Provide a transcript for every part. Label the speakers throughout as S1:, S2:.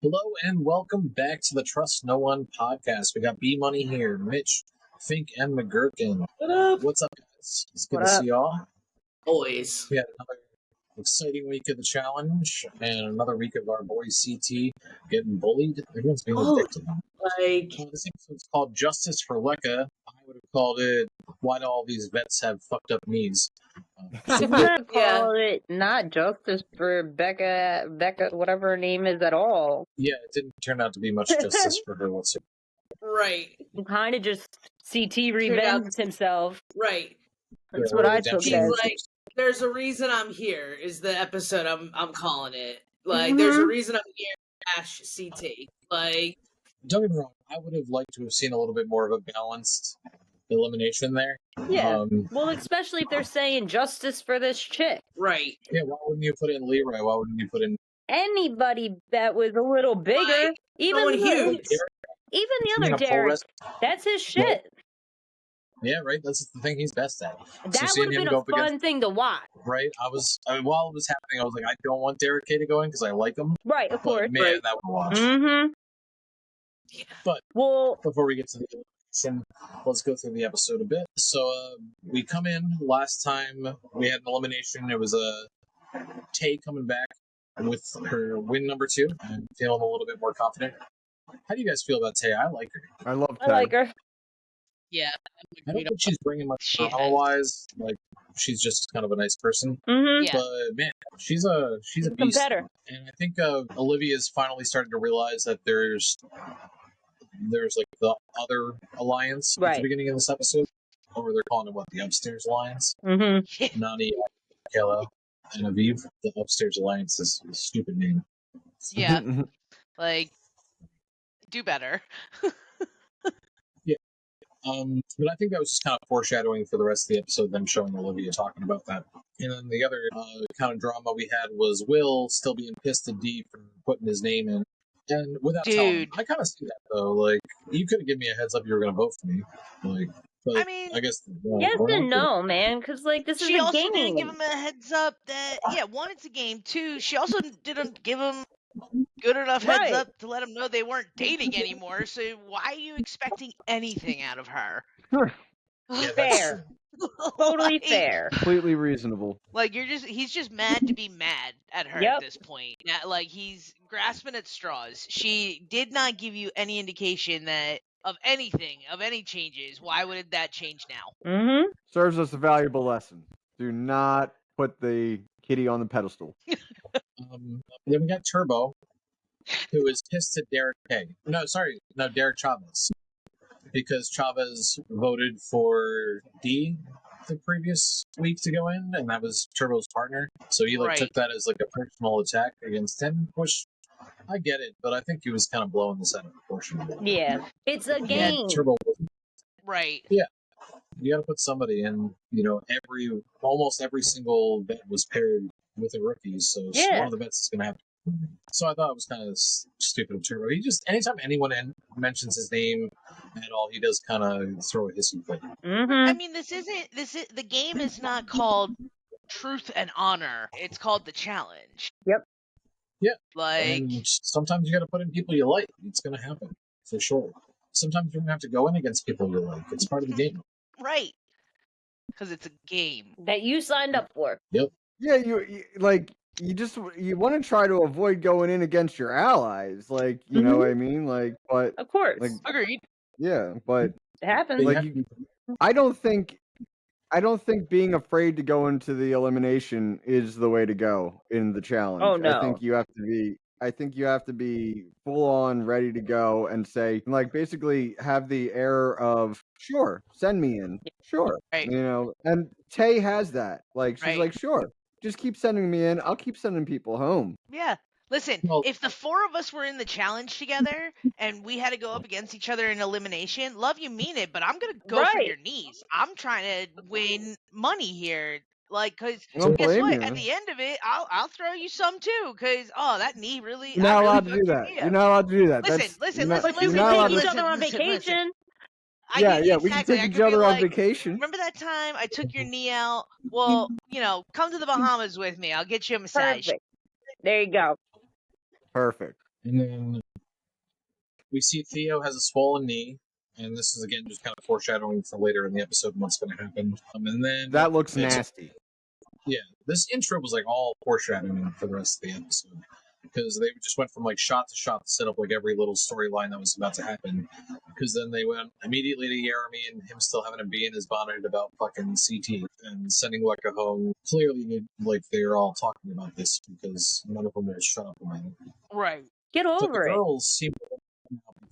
S1: Hello and welcome back to the Trust No One podcast. We got B Money here, Mitch, Fink, and McGurkin.
S2: What up?
S1: What's up, guys? It's good
S3: What
S1: to
S3: up?
S1: see y'all.
S2: Always.
S1: We had another exciting week of the challenge and another week of our boy CT getting bullied. Everyone's being a victim.
S2: Like,
S1: This episode's called Justice for Lecca. I would have called it Why Do All These Vets Have Fucked Up Knees?
S3: I'm gonna call it not justice for Becca, whatever her name is at all.
S1: Yeah, it didn't turn out to be much justice for her whatsoever.
S2: right,
S3: Kind of just CT revenged himself.
S2: right.
S3: That's
S1: Yeah,
S3: what I
S1: redemption.
S3: took it
S2: She's
S3: as.
S2: like, there's a reason I'm here, is the episode I'm calling it. Like, there's a reason I'm here, CT. Like,
S1: Don't get me wrong, I would have liked to have seen a little bit more of a balanced elimination there.
S3: Yeah. Well, especially if they're saying justice for this chick.
S2: right.
S1: Yeah, why wouldn't you put in Leroy? Why wouldn't you put in
S3: Anybody that was a little bigger,
S2: Right.
S3: even
S2: Someone huge.
S3: even the
S1: You
S3: other
S1: mean a pole
S3: Derek,
S1: wrestler?
S3: that's his shit.
S1: Yeah, right. That's the thing he's best at.
S3: That
S1: seeing
S3: would have
S1: him
S3: been
S1: go
S3: a
S1: up
S3: fun
S1: against-
S3: thing to watch.
S1: Right. While it was happening, I was like, I don't want Derek K to go in because I like him.
S3: Right, of course.
S1: But man, that would watch.
S3: Mm-hmm.
S2: Yeah.
S1: But
S3: Well,
S1: before we get to the elimination, let's go through the episode a bit. So we come in. Last time we had an elimination. It was Tay coming back with her win number 2 and feeling a little bit more confident. How do you guys feel about Tay? I like her.
S4: I love
S3: I like her.
S2: Yeah.
S1: I don't think she's bringing much
S2: She has.
S1: drama-wise. Like, she's just kind of a nice person.
S3: Mm-hmm.
S2: Yeah.
S1: But man, she's a beast.
S3: Better.
S1: And I think Olivia's finally started to realize that there's like the other alliance at
S3: Right.
S1: the beginning of this episode, or they're calling it what, the Upstairs Alliance?
S3: Mm-hmm.
S1: Nani, Kayla, and Aviv. The Upstairs Alliance is a stupid name.
S5: Yeah, like, do better.
S1: But I think that was just kind of foreshadowing for the rest of the episode, them showing Olivia talking about that. And then the other kind of drama we had was Will still being pissed at Dee for putting his name in. And without telling him, I kind of see that, though. Like, you could have given me a heads up you were going to vote for me. Like, but
S5: I mean,
S1: I guess...
S3: Yes and no, man, because, like, this
S5: she
S3: is a
S5: also
S3: game.
S5: didn't give him a heads up that, one, it's a game. Two, she also didn't give him good enough heads
S3: Right.
S5: up to let him know they weren't dating anymore. So why are you expecting anything out of her?
S1: Yeah, that's
S3: Fair.
S1: true.
S3: Totally
S5: Like-
S3: fair.
S4: Completely reasonable.
S5: Like, he's just mad to be mad at her
S3: Yep.
S5: at this point. Yeah, like, he's grasping at straws. She did not give you any indication that of anything, of any changes. Why would that change now?
S3: Mm-hmm.
S4: Serves us a valuable lesson. Do not put the kitty on the pedestal.
S1: Then we got Turbo, who is pissed at Derek K. Derek Chavez. Because Chavez voted for D the previous week to go in, and that was Turbo's partner. So he
S5: Right.
S1: took that as like a personal attack against him, which I get it, but I think he was kind of blowing this out of proportion.
S3: Yeah. It's a
S5: Yeah,
S3: game.
S1: Turbo,
S5: Right.
S1: you got to put somebody in. Almost every single bet was paired with a rookie, so
S3: Yeah.
S1: one of the bets is going to have to. So I thought it was kind of stupid of Turbo. He just, anytime anyone mentions his name at all, he does kind of throw a hissy fit.
S3: Mm-hmm.
S5: I mean, the game is not called Truth and Honor. It's called the challenge.
S3: Yep.
S1: Yeah.
S5: Like,
S1: And sometimes you got to put in people you like. It's going to happen, for sure. Sometimes you're going to have to go in against people you like. It's part of the game.
S5: right. Because it's a game.
S3: That you signed up for.
S4: Yeah, you want to try to avoid going in against your allies. Like, you know what I mean? Like, but
S3: Of course.
S4: Like-
S5: Agreed.
S4: yeah, but
S3: it happens.
S4: like I don't think being afraid to go into the elimination is the way to go in the challenge.
S3: Oh, no.
S4: I think you have to be full on ready to go and say, like, basically have the air of, sure, send me in. Sure.
S5: Right.
S4: And Tay has that. Like, she's
S5: Right.
S4: like, sure, just keep sending me in. I'll keep sending people home.
S5: Yeah. Listen,
S1: Well-
S5: if the four of us were in the challenge together and we had to go up against each other in elimination, love you mean it, but I'm going to go for
S3: Right.
S5: your knees. I'm trying to win money here. Like, because
S4: I don't
S5: guess
S4: blame
S5: what?
S4: you.
S5: At the end of it, I'll throw you some too. Because, that knee really.
S4: You're
S5: I
S4: not
S5: really
S4: allowed to do
S5: fucked your
S4: that.
S5: knee
S4: You're
S5: up.
S4: not allowed to do that.
S5: Listen,
S4: That's-
S5: listen,
S4: you're not-
S5: listen,
S3: But you
S4: you're
S3: can
S4: not
S3: take
S4: allowed
S3: each
S4: to-
S3: other on
S5: listen,
S3: vacation.
S4: Yeah, we can
S5: exactly.
S4: take
S5: I
S4: each
S5: could be
S4: other on
S5: like,
S4: vacation.
S5: remember that time I took your knee out? Well, come to the Bahamas with me. I'll get you a massage.
S3: Perfect. There you go.
S4: Perfect.
S1: And then we see Theo has a swollen knee, and this is again just kind of foreshadowing for later in the episode what's going to happen. And then
S4: That looks
S1: it's-
S4: nasty.
S1: Yeah, this intro was like all foreshadowing for the rest of the episode because they just went from like shot to shot to set up like every little storyline that was about to happen. Because then they went immediately to Jeremy and him still having to be in his bonnet about fucking CT and sending Lecca home. Clearly, like they're all talking about this because none of them will shut up about it.
S5: Right.
S3: Get
S1: But the
S3: over it.
S1: girls seem to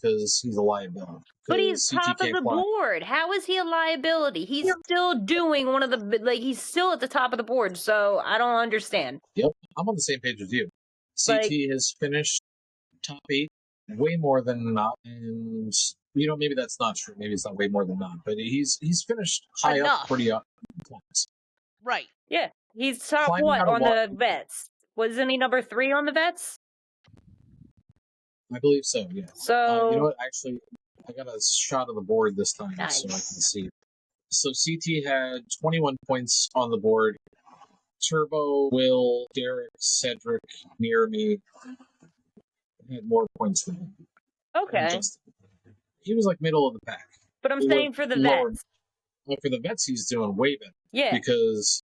S1: because he's a liability.
S3: But he's
S1: Because CT
S3: top of
S1: can't
S3: the
S1: fly.
S3: board. How is he a liability? He's still doing one of the he's still at the top of the board. So I don't understand.
S1: Yep, I'm on the same page with you.
S3: Like-
S1: CT has finished top 8 way more than not, and maybe that's not true. Maybe it's not way more than not, but he's finished high
S5: Enough.
S1: up pretty up. Points.
S5: Right.
S3: Yeah, he's top
S1: Climbing
S3: what
S1: out of
S3: on
S1: water.
S3: the vets? Wasn't he number 3 on the vets?
S1: I believe so. Yeah.
S3: So
S1: You know what? Actually, I got a shot of the board this time, so I can
S3: Nice.
S1: see. So CT had 21 points on the board. Turbo, Will, Derek, Cedric, near me had more points than him.
S3: okay,
S1: Justin. He was like middle of the pack.
S3: but I'm
S1: He
S3: saying
S1: went
S3: for the
S1: lower.
S3: vets.
S1: Well, for the vets, he's doing way better
S3: Yeah,
S1: because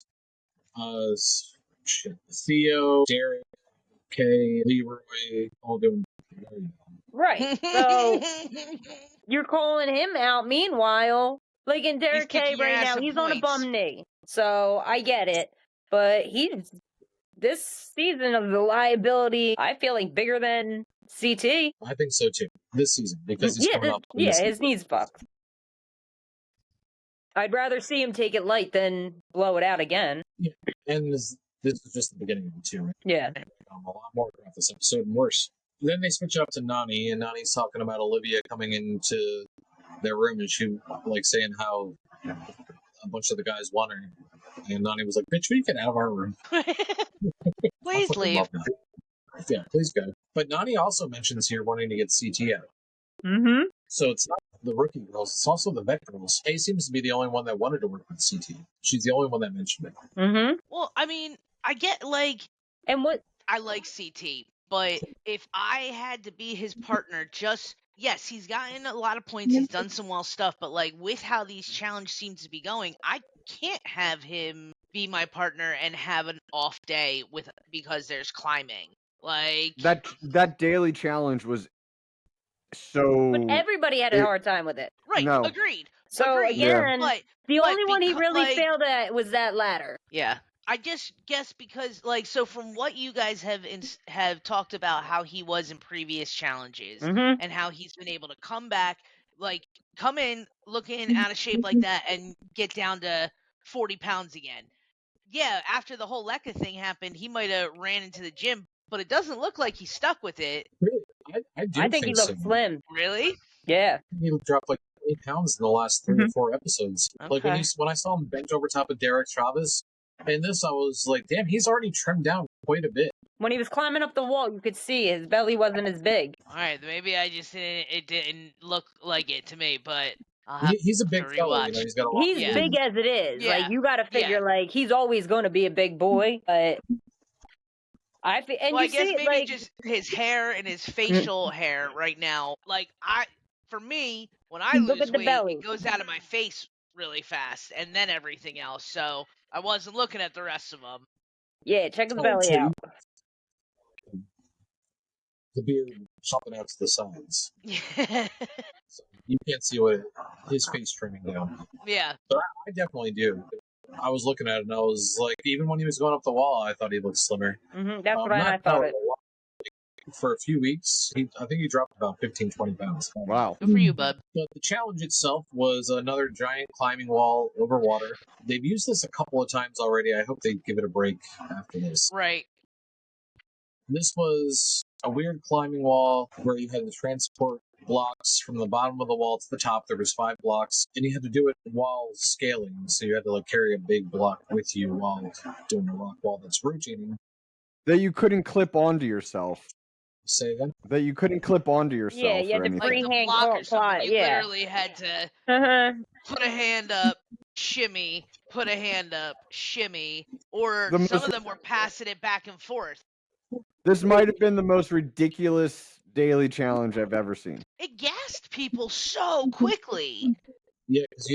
S1: Theo, Derek, Kay, Leroy, all doing very well.
S3: right. So you're calling him out. Meanwhile, like in Derek K
S5: kicking your
S3: right
S5: ass
S3: now,
S5: in
S3: he's on a
S5: points.
S3: bum knee. So I get it, but he's this season of the liability. I feel like bigger than CT.
S1: I think so too this season because he's coming up. in this
S3: His knee's fucked. I'd rather see him take it light than blow it out again.
S1: And this is just the beginning of it too, right?
S3: Yeah.
S1: A lot more throughout this episode and worse. Then they switch it up to Nani, and Nani's talking about Olivia coming into their room and she like saying how a bunch of the guys want her. And Nani was like, "Bitch, we get out of our room." I
S5: Please
S1: fucking
S5: leave.
S1: love that. Yeah, please go. But Nani also mentions here wanting to get CT out.
S3: Mm-hmm.
S1: So it's not the rookie girls, it's also the vet girls. Kay seems to be the only one that wanted to work with CT. She's the only one that mentioned it.
S3: Mm-hmm.
S5: Well, I mean, I get like
S3: And what
S5: I like CT, but if I had to be his partner, yes, he's gotten a lot of points, he's done some well stuff, but like with how these challenges seem to be going, I can't have him be my partner and have an off day because there's climbing. Like
S4: That daily challenge was so.
S3: but everybody had a hard time with it.
S5: right,
S4: No.
S5: agreed.
S3: So
S5: agreed.
S3: again,
S5: But
S3: the
S5: but
S3: only one he
S5: becau-
S3: really
S5: like-
S3: failed at was that ladder.
S5: yeah. I just guess because like so from what you guys have talked about how he was in previous challenges
S3: Mm-hmm.
S5: and how he's been able to come back, like come in looking out of shape like that and get down to 40 pounds again. Yeah, after the whole Lecca thing happened, he might have ran into the gym, but it doesn't look like he's stuck with it.
S1: Really? I do
S3: I think he
S1: so.
S3: looks slim.
S5: Really?
S3: Yeah.
S1: He dropped like 8 pounds in the last 3 or 4 episodes. Like
S5: Okay.
S1: when I saw him bent over top of Derek Chavez, and this I was like, damn, he's already trimmed down quite a bit.
S3: When he was climbing up the wall, you could see his belly wasn't as big.
S5: All right, maybe I just it didn't look like it to me, but I'll have
S1: He's a big
S5: to
S1: fellow,
S5: rewatch.
S1: he's got a lot.
S3: He's
S5: Yeah.
S3: big as it is.
S5: Yeah.
S3: Like you got to figure, like he's always going to be a big boy. But and
S5: Well, I
S3: you
S5: guess
S3: see,
S5: maybe
S3: like
S5: just his hair and his facial hair right now. Like for me, when I
S3: Look
S5: lose
S3: at the
S5: weight,
S3: belly.
S5: it goes out of my face really fast, and then everything else. So I wasn't looking at the rest of them.
S3: yeah, check his
S1: Oh,
S3: belly
S1: so
S3: out.
S1: The beard chopping out to the sides.
S5: Yeah.
S1: So you can't see what his face trimming down.
S5: Yeah.
S1: I definitely do. I was looking at it and I was like, even when he was going up the wall, I thought he looked slimmer.
S3: That's what I
S1: Not
S3: thought.
S1: by
S3: It.
S1: a lot. For a few weeks, I think he dropped about 15, 20 pounds.
S4: Wow.
S5: Good for you, bud.
S1: But the challenge itself was another giant climbing wall over water. They've used this a couple of times already. I hope they give it a break after this.
S5: Right.
S1: This was a weird climbing wall where you had to transport blocks from the bottom of the wall to the top. There was 5 blocks, and you had to do it while scaling. So you had to like carry a big block with you while doing a rock wall that's rotating.
S4: That you couldn't clip onto yourself.
S1: Say again?
S4: That you couldn't clip onto yourself.
S3: Yeah, you had
S4: or
S3: to
S4: anything.
S5: Like the
S3: Freehand
S5: block or
S3: climb,
S5: something. You
S3: yeah.
S5: literally had to
S3: Uh-huh.
S5: put a hand up, shimmy, put a hand up, shimmy, or
S4: The
S5: some
S4: most-
S5: of them were passing it back and forth.
S4: This might have been the most ridiculous daily challenge I've ever seen.
S5: It gassed people so quickly.
S1: Yeah, because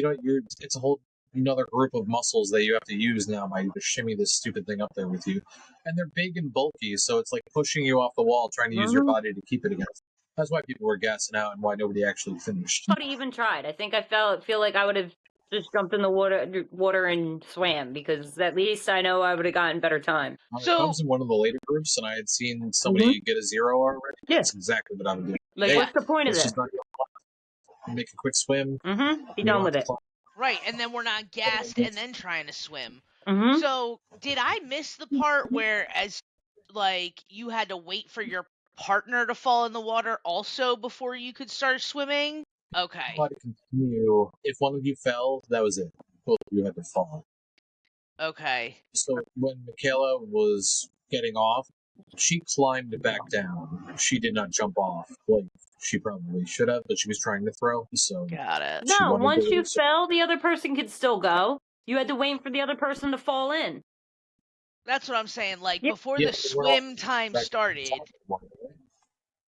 S1: it's a whole another group of muscles that you have to use now by to shimmy this stupid thing up there with you, and they're big and bulky, so it's like pushing you off the wall, trying to use your body to keep it against. That's why people were gassing out and why nobody actually finished.
S3: Nobody even tried. I think I feel like I would have just jumped in the water and swam, because at least I know I would have gotten better time.
S1: If I was in one of the later groups and I had seen somebody get a 0 already, that's exactly what I would do.
S3: Like,
S1: Hey,
S3: what's the point of
S1: let's
S3: this?
S1: just not make a quick swim.
S3: Be done with it.
S5: Right, and then we're not gassed and then trying to swim.
S3: Mm-hmm.
S5: So, did I miss the part where, as like, you had to wait for your partner to fall in the water also before you could start swimming? Okay.
S1: Try to continue. If one of you fell, that was it. Both of you had to fall.
S5: Okay.
S1: So when Michaela was getting off, she climbed back down. She did not jump off like she probably should have, but she was trying to throw. So
S5: Got it.
S1: she
S3: No,
S1: wanted
S3: once
S1: to-
S3: you fell, the other person could still go. You had to wait for the other person to fall in.
S5: That's what I'm saying. Like,
S3: Yeah.
S5: before
S1: Yeah,
S5: the
S1: we're all
S5: swim time
S1: back-
S5: started.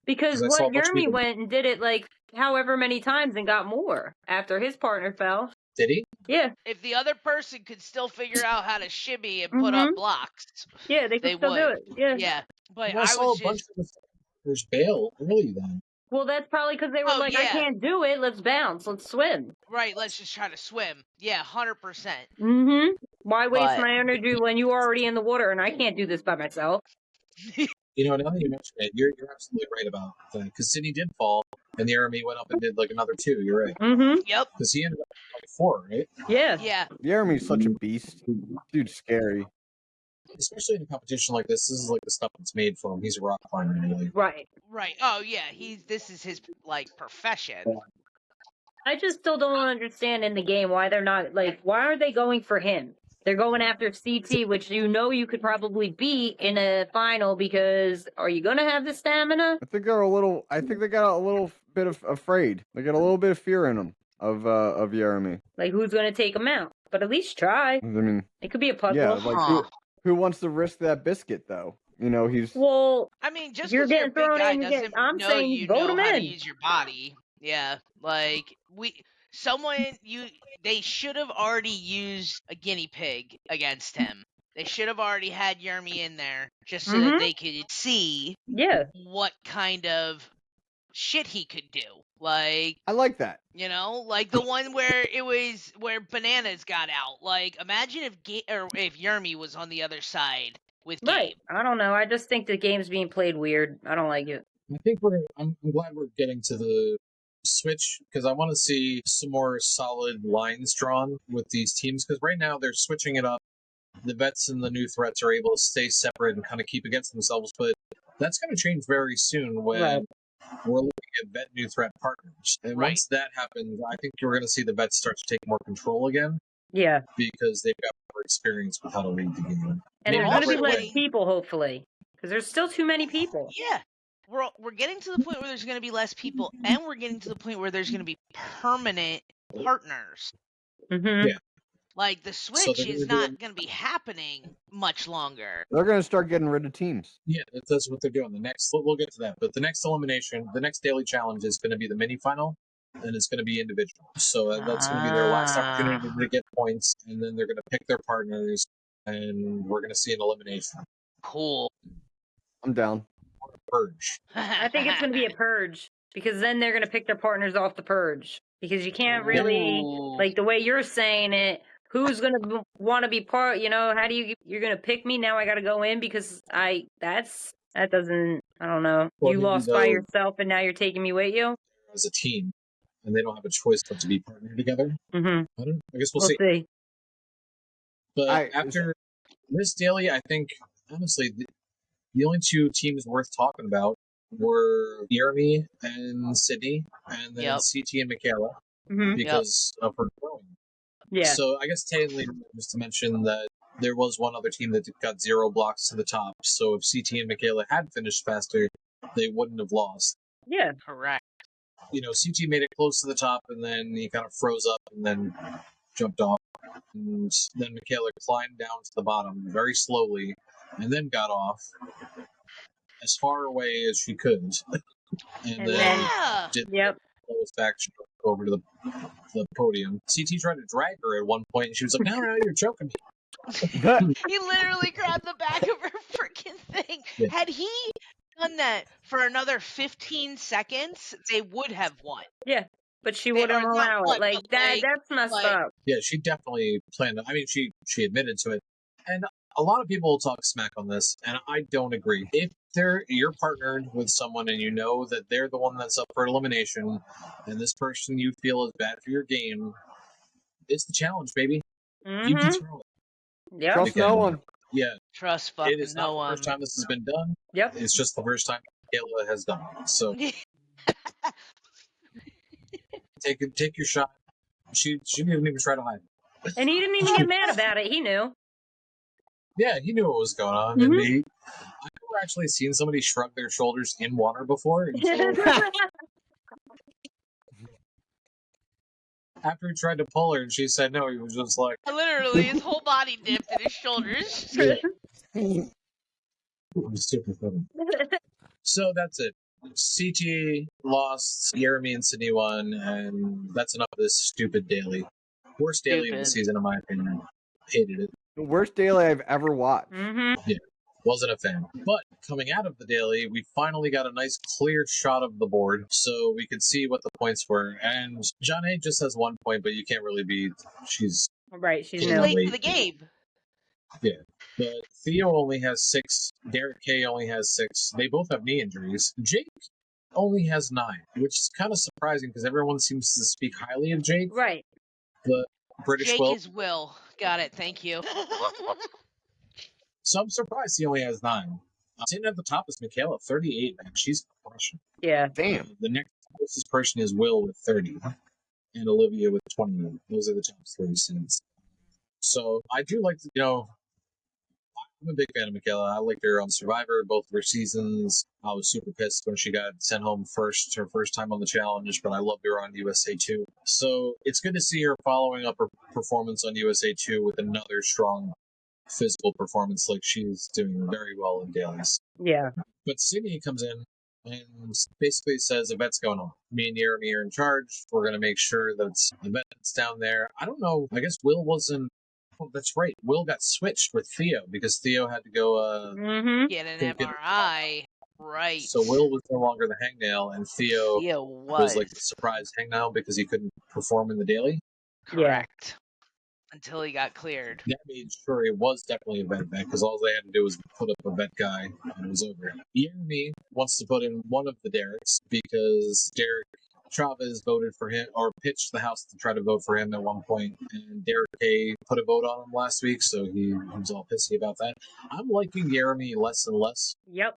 S3: Because
S1: 'Cause I saw a
S3: what
S1: bunch of
S3: Jeremy
S1: people-
S3: went and did it like however many times and got more after his partner fell.
S1: Did he?
S3: Yeah,
S5: If the other person could still figure out how to shimmy and put up blocks,
S3: yeah, they could
S5: they
S3: still do
S5: would.
S3: it. Yeah.
S5: Yeah. But
S1: Well, I
S5: I
S1: saw
S5: was
S1: a bunch
S5: just.
S1: of the there's bail early then.
S3: Well, that's probably because they were
S5: Oh,
S3: like, I
S5: yeah.
S3: can't do it. Let's bounce. Let's swim.
S5: Right, let's just try to swim. Yeah, 100%.
S3: Mm-hmm. Why waste
S5: But-
S3: my energy when you are already in the water and I can't do this by myself?
S1: You know, now that you mention it, you're absolutely right about that. Because Sydney did fall, and the army went up and did like another 2. You're right.
S3: Mm-hmm.
S5: Yep.
S1: Because he ended up with like 4, right?
S3: Yeah.
S5: Yeah.
S4: Jeremy's such a beast. Dude's scary.
S1: Especially in a competition like this is like the stuff that's made for him. He's a rock climber, really.
S3: Right.
S5: Right. Oh yeah, this is his like profession.
S3: I just still don't understand in the game why they're not like, why are they going for him? They're going after CT, which you know you could probably beat in a final, because are you gonna have the stamina?
S4: I think they got a little bit of afraid. They got a little bit of fear in them of Jeremy.
S3: Like, who's gonna take him out? But at least try.
S4: I mean,
S3: It could be a puzzle.
S4: yeah, like
S5: Huh.
S4: who wants to risk that biscuit though? You know, he's
S3: Well,
S5: I mean, just
S3: You're
S5: because you're a
S3: getting
S5: big
S3: thrown
S5: guy
S3: in,
S5: doesn't
S3: I'm
S5: know
S3: saying
S5: you
S3: vote
S5: know
S3: him
S5: how to
S3: in.
S5: use your body. Yeah, like they should have already used a guinea pig against him. They should have already had Jeremy in there just so that they could see
S3: yeah.
S5: what kind of shit he could do. Like,
S4: I like that.
S5: you know, like the one where bananas got out. Like, imagine if Jeremy was on the other side with Gabe.
S3: Right. I don't know. I just think the game's being played weird. I don't like it.
S1: I think I'm glad we're getting to the switch because I want to see some more solid lines drawn with these teams because right now they're switching it up. The vets and the new threats are able to stay separate and kind of keep against themselves, but that's going to change very soon when
S3: Right.
S1: we're looking at vet new threat partners. And
S5: Right.
S1: once that happens, I think you're going to see the vets start to take more control again
S3: Yeah.
S1: because they've got more experience with how to lead the game.
S3: And
S1: Maybe
S3: there's
S1: not
S3: going to be
S1: right
S3: less
S1: away.
S3: people, hopefully. Because there's still too many people.
S5: Yeah. We're getting to the point where there's going to be less people, and we're getting to the point where there's going to be permanent partners.
S3: Mm-hmm.
S1: Yeah.
S5: Like, the switch
S1: they're
S5: is
S1: gonna do
S5: not going to be happening much longer.
S4: They're gonna start getting rid of teams.
S1: Yeah, that's what they're doing. We'll get to that, but the next elimination, the next daily challenge is going to be the mini final, and it's going to be individual. So that's going to be their last opportunity to get points, and then they're going to pick their partners, and we're going to see an elimination
S5: Cool.
S4: I'm down.
S1: purge.
S3: I think it's going to be a purge. Because then they're going to pick their partners off the purge. Because you can't really,
S5: Ooh.
S3: like the way you're saying it, who's going to want to be part, how do you're going to pick me? Now I got to go in because that doesn't, I don't know.
S1: Well,
S3: You
S1: maybe
S3: lost by
S1: they'll-
S3: yourself and now you're taking me with you?
S1: As a team, and they don't have a choice but to be partnered together.
S3: Mm-hmm.
S1: I guess we'll
S3: We'll
S1: see.
S3: see.
S1: But after this daily, I think honestly, the only two teams worth talking about were Jeremy and Sydney, and then
S5: Yep.
S1: CT and Michaela
S3: Mm-hmm.
S1: because of her growing.
S3: Yeah.
S1: So I guess technically, just to mention that there was one other team that got 0 blocks to the top. So if CT and Michaela had finished faster, they wouldn't have lost.
S3: Yeah.
S5: Correct.
S1: CT made it close to the top, and then he kind of froze up and then jumped off. And then Michaela climbed down to the bottom very slowly, and then got off. as far away as she could, and
S3: And
S1: then
S3: then-
S5: Yeah.
S1: did
S3: Yep.
S1: the lowest back over to the podium. CT tried to drag her at one point, and she was like, "No, you're choking me."
S5: He literally grabbed the back of her freaking thing.
S1: Yeah.
S5: Had he done that for another 15 seconds, they would have won.
S3: Yeah. But she
S5: They-
S3: wouldn't
S5: or not
S3: allow
S5: one,
S3: it. Like
S5: but,
S3: that.
S5: like-
S3: That's messed
S5: like-
S3: up.
S1: Yeah, she definitely planned. I mean, she admitted to it, and a lot of people talk smack on this, and I don't agree. If you're partnered with someone and you know that they're the one that's up for elimination, and this person you feel is bad for your game, it's the challenge, baby. You can
S3: Mm-hmm.
S1: throw it.
S3: Yep.
S4: Trust no one.
S1: Yeah,
S5: Trust
S1: it
S5: fucking
S1: is
S5: no
S1: not the
S5: one.
S1: first time this has been done.
S3: Yep.
S1: It's just the first time Kayla has done it. So take your shot. She didn't even try to hide.
S3: And he didn't even get mad about it. He knew.
S1: Yeah, he knew what was going on. And I've never actually seen somebody shrug their shoulders in water before until after he tried to pull her and she said no. He was just like,
S5: Literally, his whole body dipped in his shoulders.
S1: yeah. It was super funny. So that's it. CT lost, Jeremy and Sydney won, and that's enough of this stupid daily. Worst daily of the
S5: Stupid.
S1: season, in my opinion. Hated it.
S4: The worst daily I've ever watched.
S3: Mm-hmm.
S1: Wasn't a fan. But coming out of the daily, we finally got a nice clear shot of the board so we could see what the points were. And John A just has 1 point, but you can't really be. She's.
S3: Right. She's
S1: She's
S5: He's
S3: new.
S5: late
S1: late.
S5: for the game.
S1: But Theo only has 6. Derek K only has 6. They both have knee injuries. Jake only has 9, which is kind of surprising because everyone seems to speak highly of Jake.
S3: Right.
S1: British
S5: Jake
S1: Will.
S5: is Will. Got it. Thank you.
S1: So I'm surprised he only has 9. Sitting at the top is Michaela, 38, man. She's crushing.
S3: Yeah.
S4: Damn.
S1: The next closest person is Will with 30, and Olivia with 20. Those are the top 3 seeds. So I do like to, I'm a big fan of Michaela. I liked her on Survivor, both of her seasons. I was super pissed when she got sent home first, her first time on the challenge, but I loved her on USA 2. So it's good to see her following up her performance on USA 2 with another strong physical performance like she's doing very well in dailies.
S3: Yeah.
S1: But Sydney comes in and basically says, "A vet's going on. Me and Jeremy are in charge. We're going to make sure that the vet's down there." I don't know. I guess Will wasn't. Oh, that's right. Will got switched with Theo because Theo had to go.
S3: Mm-hmm.
S5: Get an
S1: Get-
S5: MRI. Right.
S1: So Will was no longer the hangnail, and Theo
S5: Theo
S1: was like the surprise hangnail because he couldn't perform in the daily.
S5: correct. Until he got cleared.
S1: That made sure it was definitely a vet because all they had to do was put up a vet guy and it was over. Jeremy wants to put in one of the Dereks because Derek Chavez voted for him or pitched the house to try to vote for him at one point, and Derek K put a vote on him last week, so he was all pissy about that. I'm liking Jeremy less and less.
S3: Yep.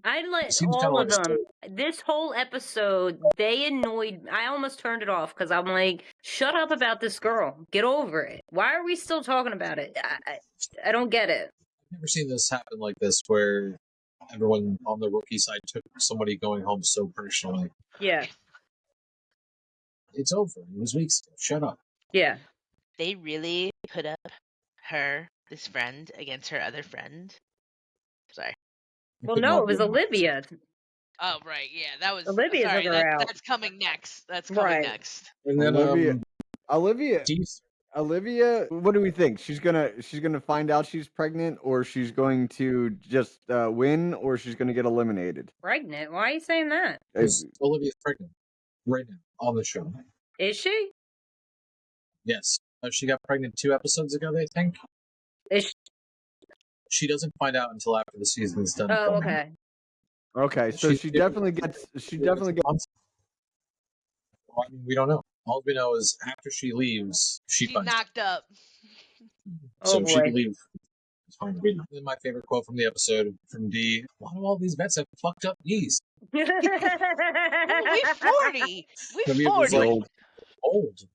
S3: I like
S1: Seems kinda
S3: all of
S1: like
S3: them. This whole episode, they annoyed. I almost turned it off because I'm like, "Shut up about this girl. Get over it. Why are we still talking about it? I don't get it."
S1: I've never seen this happen like this where everyone on the rookie side took somebody going home so personally.
S3: Yeah.
S1: It's over. It was weeks ago. Shut up.
S3: Yeah.
S5: They really put up this friend, against her other friend. Sorry.
S3: Well, no, it was Olivia.
S5: Oh, right. Yeah, that was.
S3: Olivia
S5: sorry,
S3: took her out.
S5: That's coming next. That's coming
S3: Right.
S5: next.
S1: And then
S4: Olivia,
S1: Dees-
S4: Olivia, what do we think? She's gonna find out she's pregnant, or she's going to just win, or she's gonna get eliminated.
S3: Pregnant? Why are you saying that?
S1: Olivia's pregnant right now on the show.
S3: Is she?
S1: Yes. She got pregnant 2 episodes ago, they think.
S3: Is she?
S1: She doesn't find out until after the season's done.
S3: Oh,
S1: filming.
S3: okay.
S4: Okay, so she definitely gets.
S1: Well, I mean, we don't know. All we know is after she leaves, she
S5: She
S1: finds out.
S5: knocked up.
S1: So
S3: Oh
S1: she
S3: boy.
S1: can leave. It's fine. Then my favorite quote from the episode from D: "Why do all these vets have fucked up knees?"
S5: We 40. We
S1: Maybe it was
S5: 40.
S1: like old.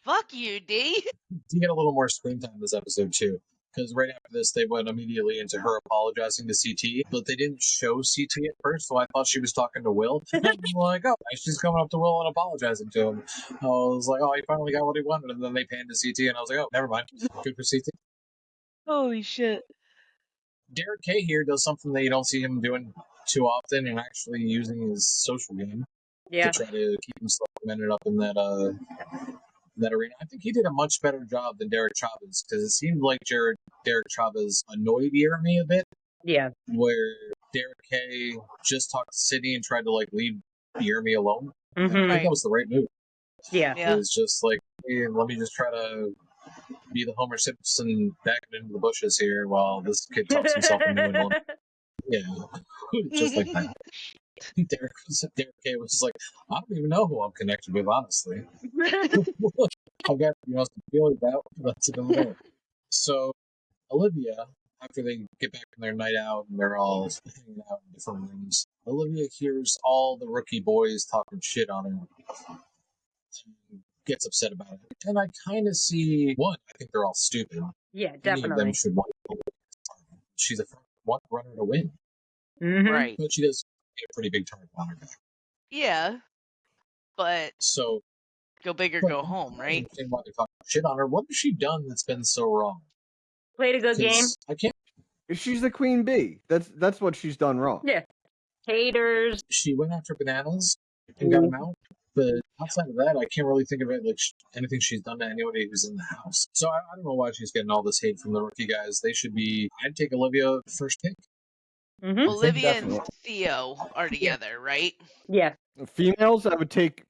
S5: Fuck you, D.
S1: You get a little more screen time this episode too, because right after this they went immediately into her apologizing to CT, but they didn't show CT at first, so I thought she was talking to Will. I'm like, oh, she's coming up to Will and apologizing to him. I was like, oh, he finally got what he wanted, and then they panned to CT, and I was like, oh, never mind. Good for CT.
S5: Holy shit.
S1: Derek K here does something that you don't see him doing too often, and actually using his social game
S3: Yeah.
S1: to try to keep himself ended up in that arena. I think he did a much better job than Derek Chavez, because it seemed like Derek Chavez annoyed Jeremy a bit,
S3: Yeah.
S1: where Derek K just talked to Sydney and tried to like leave Jeremy alone. I
S3: Mhm.
S1: think
S5: Right.
S1: that was the right move.
S3: Yeah.
S5: Yeah.
S1: It was just like, hey, let me just try to be the Homer Simpson backing into the bushes here while this kid talks himself into it. Yeah, just like that. Derek K was just like, I don't even know who I'm connected with, honestly. I've got some feelings out. That's about it. So Olivia, after they get back from their night out and they're all hanging out in different rooms, Olivia hears all the rookie boys talking shit on her and gets upset about it. And I kind of see one. I think they're all stupid.
S3: Yeah,
S1: Any of them
S3: definitely.
S1: should want. She's a front runner to win,
S3: Mhm.
S5: Right.
S1: but she does get a pretty big target on her back.
S5: Yeah. But
S1: So
S5: go big or
S1: but
S5: go home,
S1: I don't
S5: right?
S1: understand why they're talking shit on her. What has she done that's been so wrong?
S3: Played a good game.
S1: 'Cause I can't.
S4: She's the queen bee. That's what she's done wrong.
S3: Yeah. Haters.
S1: She went after Bananas and got him out. But outside of that, I can't really think of it like anything she's done to anybody who's in the house. So I don't know why she's getting all this hate from the rookie guys. They should be. I'd take Olivia first pick.
S3: Mhm.
S5: Olivia and
S4: definitely.
S5: Theo are together, right?
S3: Yeah.
S4: Females, I would take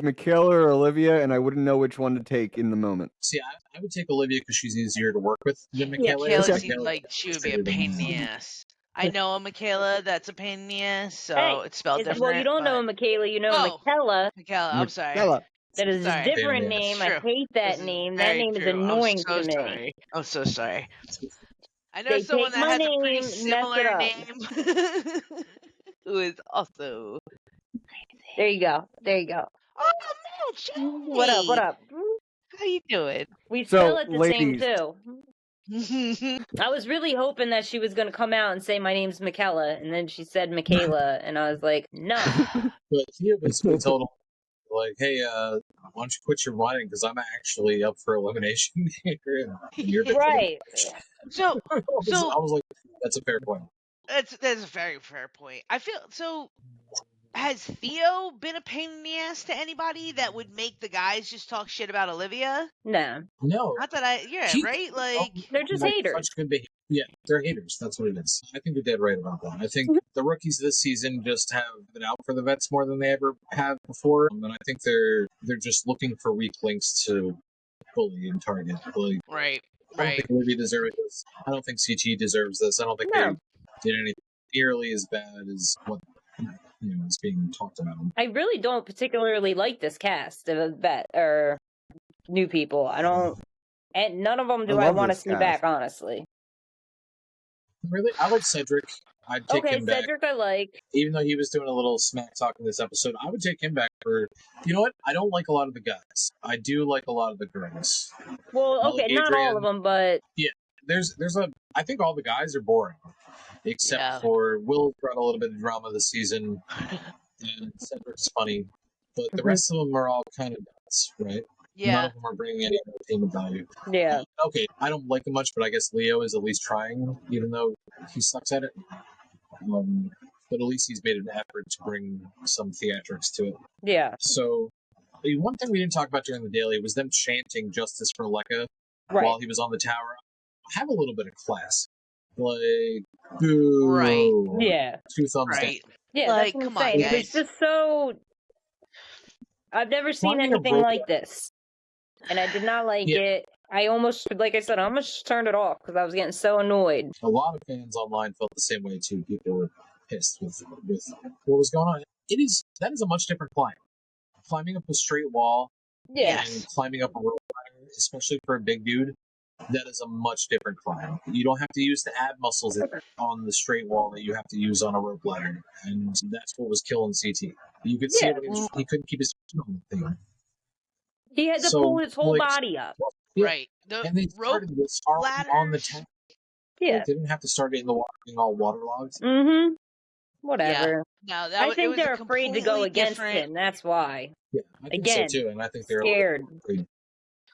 S4: Michaela or Olivia, and I wouldn't know which one to take in the moment.
S1: See, I would take Olivia because she's easier to work with than
S3: Yeah.
S1: Michaela.
S5: Michaela
S4: Okay.
S5: seems like she would be a pain in the ass. I know a Michaela that's a pain in the ass, so
S3: Hey,
S5: it's spelled different.
S3: well, you don't know
S5: but-
S3: Michaela, you know
S5: Oh.
S3: Michaela.
S5: Michaela, I'm sorry.
S4: Michaela.
S3: That is
S5: Sorry.
S3: a different
S1: Yeah,
S3: name.
S5: it's
S3: I
S5: true.
S3: hate that
S5: This is
S3: name. That
S5: very
S3: name is
S5: true.
S3: annoying
S5: I'm so
S3: to me.
S5: sorry. I'm so sorry. I know
S3: They
S5: someone
S3: take
S5: that
S3: my
S5: has a pretty
S3: name, mess it
S5: similar
S3: up.
S5: name who is also.
S3: There you go. There you go.
S5: Oh man, Johnny.
S3: What up? What up?
S5: How you doing?
S3: We
S4: So,
S3: spell it the same
S4: ladies.
S3: too. I was really hoping that she was going to come out and say my name's Michaela, and then she said Michaela, and I was like, no.
S1: But Theo basically told him, like, hey, why don't you quit your running? Because I'm actually up for elimination here. And you're
S3: Right.
S5: So
S1: I was like, that's a fair point.
S5: that's a very fair point. I feel so. Has Theo been a pain in the ass to anybody that would make the guys just talk shit about Olivia?
S3: No.
S1: No.
S5: Not that right? Like,
S3: They're just
S1: Like,
S3: haters.
S1: such good behavior. Yeah, they're haters. That's what it is. I think you're dead right about that. I think the rookies this season just have been out for the vets more than they ever have before, and I think they're just looking for weak links to bully and target. Like,
S5: right,
S1: I don't
S5: right.
S1: think Olivia deserves this. I don't think CT deserves this. I don't think
S3: No.
S1: they did anything nearly as bad as what is being talked about.
S3: I really don't particularly like this cast of vet or new people. I don't, and none of them do I
S4: love
S3: want to
S4: this
S3: see
S4: cast.
S3: back, honestly.
S1: Really, I like Cedric. I'd take
S3: Okay,
S1: him back.
S3: Cedric, I like.
S1: Even though he was doing a little smack talk in this episode, I would take him back for. You know what? I don't like a lot of the guys. I do like a lot of the girls.
S3: Well,
S1: I
S3: okay,
S1: like
S3: not all of
S1: Adrian.
S3: them, but
S1: There's a. I think all the guys are boring, except
S5: Yeah.
S1: for Will brought a little bit of drama this season, and Cedric's funny, but the rest of them are all kind of nuts, right? None
S5: Yeah.
S1: of them are bringing any entertainment value.
S3: yeah,
S1: Okay, I don't like him much, but I guess Leo is at least trying, even though he sucks at it. But at least he's made an effort to bring some theatrics to it.
S3: yeah,
S1: So, one thing we didn't talk about during the daily was them chanting "Justice for Lekka"
S3: right.
S1: while he was on the tower. Have a little bit of class, like boo,
S5: Right.
S3: Yeah,
S1: 2 thumbs down.
S5: Right.
S3: yeah.
S5: Like,
S3: That's what
S5: come
S3: I'm
S5: on,
S3: saying.
S5: guys.
S3: It's just so. I've never seen
S1: Climbing a
S3: anything
S1: rope-
S3: like this, and I did not like
S1: Yeah.
S3: it. I almost, like I said, I almost turned it off because I was getting so annoyed.
S1: A lot of fans online felt the same way too. People were pissed with what was going on. That is a much different climb. Climbing up a straight wall
S3: Yeah,
S1: and climbing up a rope ladder, especially for a big dude, that is a much different climb. You don't have to use the ab muscles on the straight wall that you have to use on a rope ladder, and that's what was killing CT. You could see
S3: Yeah.
S1: it. He couldn't keep his feet on the thing.
S3: he had to
S1: So,
S3: pull his whole
S1: like,
S3: body up.
S1: Yeah.
S5: Right. The
S1: And they
S5: rope
S1: started this on the
S5: ladders.
S1: tank.
S3: Yeah.
S1: They didn't have to start it in the water, being all waterlogged.
S3: Mm-hmm. Whatever.
S5: No, that
S3: I
S5: was, it
S3: think
S5: was
S3: they're
S5: a
S3: afraid to go
S5: completely
S3: against
S5: different.
S3: him. That's why.
S1: Yeah, I think
S3: Again,
S1: so too, and I think they're
S3: scared.
S1: afraid.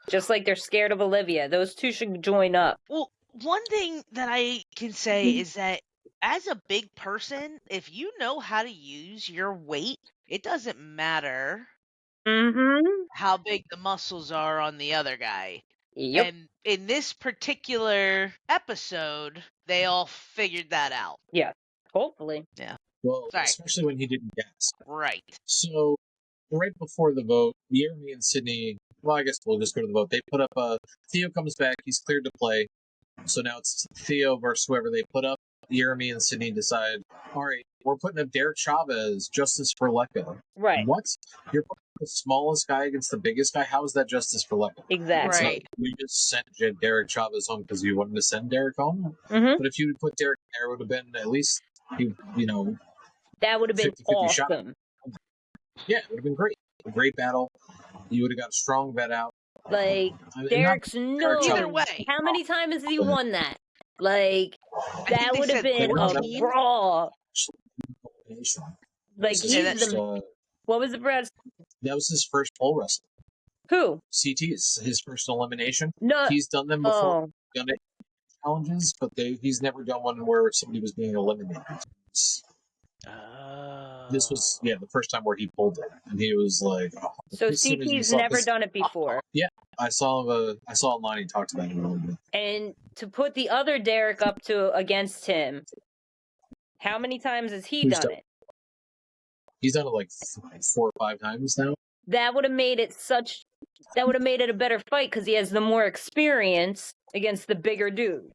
S3: Just like they're scared of Olivia. Those two should join up.
S5: Well, One thing that I can say is that as a big person, if you know how to use your weight, it doesn't matter
S3: Mm-hmm.
S5: how big the muscles are on the other guy.
S3: Yep.
S5: And in this particular episode, they all figured that out.
S3: Yeah. Hopefully.
S1: Well,
S5: Sorry.
S1: especially when he didn't guess.
S5: Right.
S1: So right before the vote, Jeremy and Sydney. Well, I guess we'll just go to the vote. They put up. Theo comes back. He's cleared to play. So now it's Theo versus whoever they put up. Jeremy and Sydney decide, all right, we're putting up Derek Chavez, justice for Lecca.
S3: Right.
S1: What? You're putting the smallest guy against the biggest guy? How is that justice for Lecca?
S3: Exactly.
S1: It's not
S5: Right.
S1: like we just sent Derek Chavez home because you wanted to send Derek home.
S3: Mm-hmm.
S1: But if you would put Derek there, it would have been at least, you know,
S3: That would have been
S1: 50-50 shot.
S3: awesome.
S1: Yeah, it would have been great. A great battle. You would have got a strong vet out.
S3: Like,
S1: I mean,
S3: Derek's
S1: Derek
S5: Either
S3: no.
S5: way.
S3: How many times has he won that? Like,
S5: I think
S3: that
S5: they
S3: would have
S5: said
S3: been a
S5: 14.
S3: brawl. Like,
S1: This is
S5: Yeah,
S3: he's
S5: that's-
S3: the. What was the Brad?
S1: that was his first pole wrestling.
S3: Who?
S1: CT's his first elimination.
S3: No.
S1: He's done them before.
S3: Oh.
S1: Done it challenges, but he's never done one where somebody was being eliminated. This was the first time where he pulled it, and he was like, oh.
S3: So
S1: As soon as you
S3: CT's
S1: saw
S3: never
S1: this-
S3: done it before.
S1: I saw online. He talked about it a little bit.
S3: And to put the other Derek up to against him, how many times has he
S1: Who's
S3: done
S1: done-
S3: it?
S1: He's done it like 4 or 5 times now.
S3: That would have made it a better fight because he has the more experience against the bigger dude.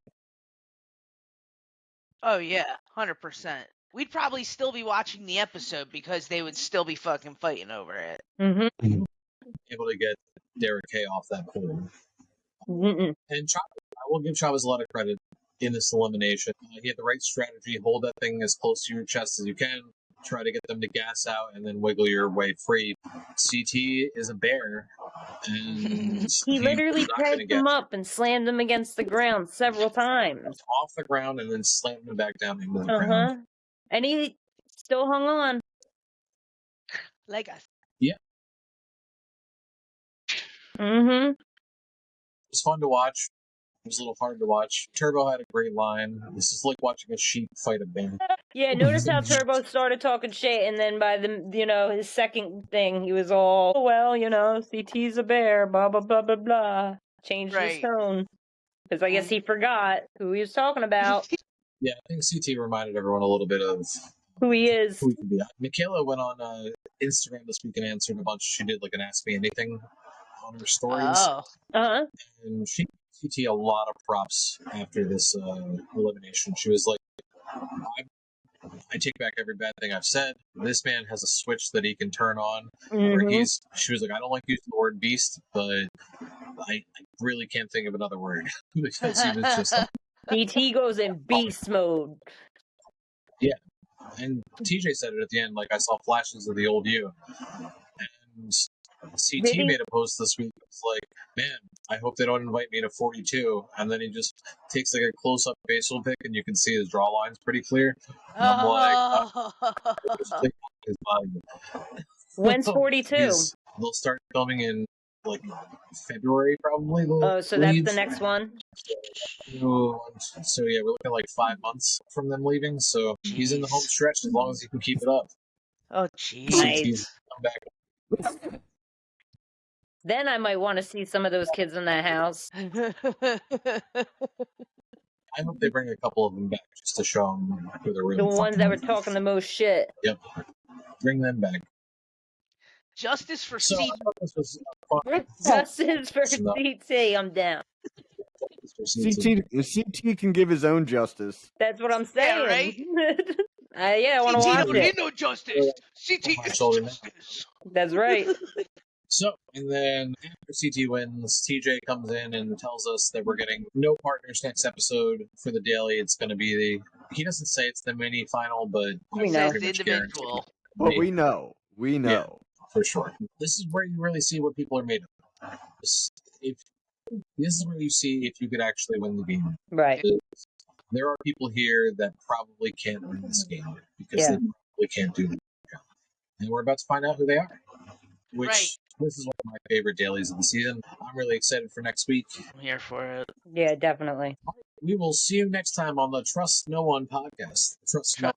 S5: Oh yeah, 100%. We'd probably still be watching the episode because they would still be fucking fighting over it.
S3: Mm-hmm.
S1: Able to get Derek K off that pole.
S3: Mm-mm.
S1: And Chavez, I will give Chavez a lot of credit in this elimination. He had the right strategy. Hold that thing as close to your chest as you can. Try to get them to gas out and then wiggle your way free. CT is a bear. And
S3: He literally
S1: was not gonna
S3: pegged
S1: get
S3: him up and slammed him against the ground several times.
S1: off the ground and then slammed him back down into the ground.
S3: Uh-huh. And he still hung on.
S5: Like us.
S3: Mm-hmm.
S1: It was fun to watch. It was a little hard to watch. Turbo had a great line. This is like watching a sheep fight a bear.
S3: Yeah, notice how Turbo started talking shit, and then by his second thing, he was all, oh, well, CT's a bear, blah, blah, blah, blah, blah. Changed his
S5: Right.
S3: tone. Because I guess he forgot who he was talking about,
S1: Yeah, I think CT reminded everyone a little bit of
S3: who he is.
S1: who he could be. Michaela went on Instagram this week and answered a bunch. She did like an Ask Me Anything on her stories.
S5: Oh.
S3: Uh-huh.
S1: And she gave CT a lot of props after this elimination. She was like, I take back every bad thing I've said. This man has a switch that he can turn on. Where
S3: Mhm.
S1: she was like, I don't like using the word beast, but I really can't think of another word. Because he was just like,
S3: CT goes in beast mode.
S1: and TJ said it at the end, like, I saw flashes of the old you. And
S3: Did
S1: CT
S3: he?
S1: made a post this week. It's like, man, I hope they don't invite me to 42. And then he just takes like a close-up facial pic, and you can see his draw lines pretty clear. And I'm like, just click on his body.
S3: When's 42?
S1: They'll start filming in like February, probably.
S3: Oh, so that's the next one?
S1: So yeah, we're looking at like 5 months from them leaving. So he's in the home stretch as long as he can keep it up.
S5: Oh, jeez.
S3: Nice.
S1: Come back.
S3: Then I might want to see some of those kids in that house.
S1: I hope they bring a couple of them back just to show them who they're really.
S3: The ones
S1: fucking
S3: that were
S1: with.
S3: talking the most shit.
S1: Yep. Bring them back.
S5: Justice for
S1: So I
S5: C.
S1: thought this was fun.
S3: Justice for
S1: No.
S3: CT, I'm down.
S1: For CT.
S4: CT can give his own justice.
S3: That's what I'm
S5: Yeah,
S3: saying. I want to
S5: CT
S3: watch
S5: don't
S3: it.
S5: need no justice. CT
S1: Oh,
S5: is
S1: sorry, man.
S5: justice.
S3: That's right.
S1: So, and then after CT wins, TJ comes in and tells us that we're getting no partners next episode for the daily. It's going to be he doesn't say it's the mini final, but
S3: We
S1: I
S3: know.
S1: pretty much
S5: Individual.
S1: guarantee
S4: But we know. We know.
S1: for sure. This is where you really see what people are made of. This is where you see if you could actually win the game.
S3: Right.
S1: There are people here that probably can't win this game because
S3: Yeah.
S1: they probably can't do the job. And we're about to find out who they are. Which
S5: Right.
S1: this is one of my favorite dailies of the season. I'm really excited for next week.
S5: I'm here for it.
S3: Yeah, definitely.
S1: We will see you next time on the Trust No One podcast. Trust No